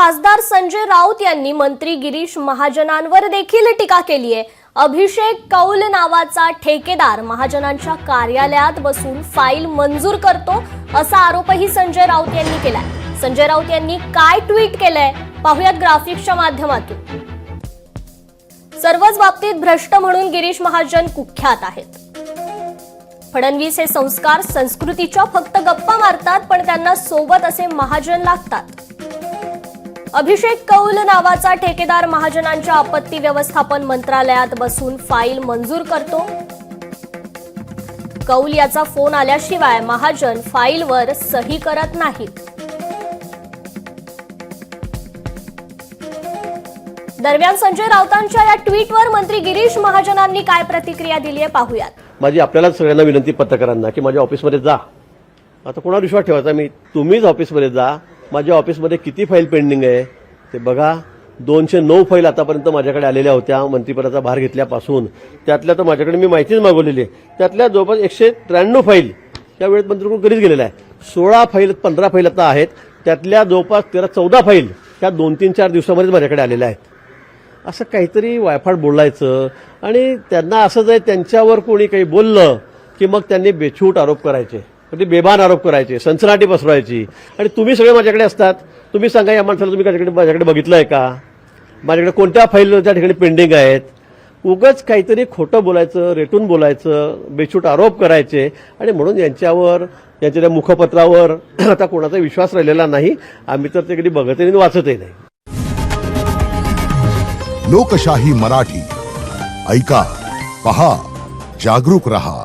खासदार संजय राऊत यांनी मंत्री गिरीश महाजनांवर देखील टीका केली आहे। अभिषेक कौल नावाचा ठेकेदार महाजनांच्या कार्यालयात बसून फाईल मंजूर करतो असा आरोपही संजय राऊत यांनी केलाय। संजय राऊत यांनी काय ट्विट केलंय पाहूयात ग्राफिक्सच्या माध्यमातून। सर्वच बाबतीत भ्रष्ट म्हणून गिरीश महाजन कुख्यात आहेत। फडणवीस हे संस्कार संस्कृतीच्या फक्त गप्पा मारतात, पण त्यांना सोबत असे महाजन लागतात। अभिषेक कौल नावाचा ठेकेदार महाजनांच्या आपत्ती व्यवस्थापन मंत्रालयात बसून फाईल मंजूर करतो। कौल याचा फोन आल्याशिवाय महाजन फाईलवर सही करत नाहीत। दरम्यान संजय राऊतांच्या या ट्विटवर मंत्री गिरीश महाजनांनी काय प्रतिक्रिया दिली आहे पाहूयात। माझी आपल्याला सगळ्यांना विनंती पत्रकारांना की माझ्या ऑफिसमध्ये जा। आता कोणावर विश्वास ठेवायचा? मी तुम्हीच ऑफिसमध्ये जा। माझ्या ऑफिसमध्ये किती फाईल पेंडिंग आहे ते बघा। 209 फाईल आतापर्यंत माझ्याकडे आलेल्या होत्या मंत्रिपदाचा भार घेतल्यापासून। त्यातल्या तर माझ्याकडे मी माहितीच मागवलेली आहे। त्यातल्या जवळपास 193 फाईल या वेळेत मंत्रिकडून कधीच गेलेल्या आहे। 16 फाईल 15 फाईल आता आहेत, त्यातल्या जवळपास 13-14 फाईल त्या 2-3-4 दिवसामध्येच माझ्याकडे आलेल्या आहेत। असं काहीतरी वायफाट बोलायचं आणि त्यांना असं जर त्यांच्यावर कोणी काही बोललं की मग त्यांनी बेछूट आरोप करायचे, कधी बेभान आरोप करायचे, सनसनाटी पसरवायची। आणि तुम्ही सगळे माझ्याकडे असतात, तुम्ही सांगा या माणसाला तुम्ही माझ्याकडे बघितलंय का? माझ्याकडे कोणत्या फाईल त्या ठिकाणी पेंडिंग आहेत? उगाच काहीतरी खोटं बोलायचं, रेटून बोलायचं, बेछूट आरोप करायचे। आणि म्हणून यांच्यावर यांच्या मुखपत्रावर आता कोणाचा विश्वास राहिलेला नाही। आम्ही तर ते कधी बघतही नाही, वाचतही नाही। लोकशाही मराठी ऐका, पहा, जागरूक रहा।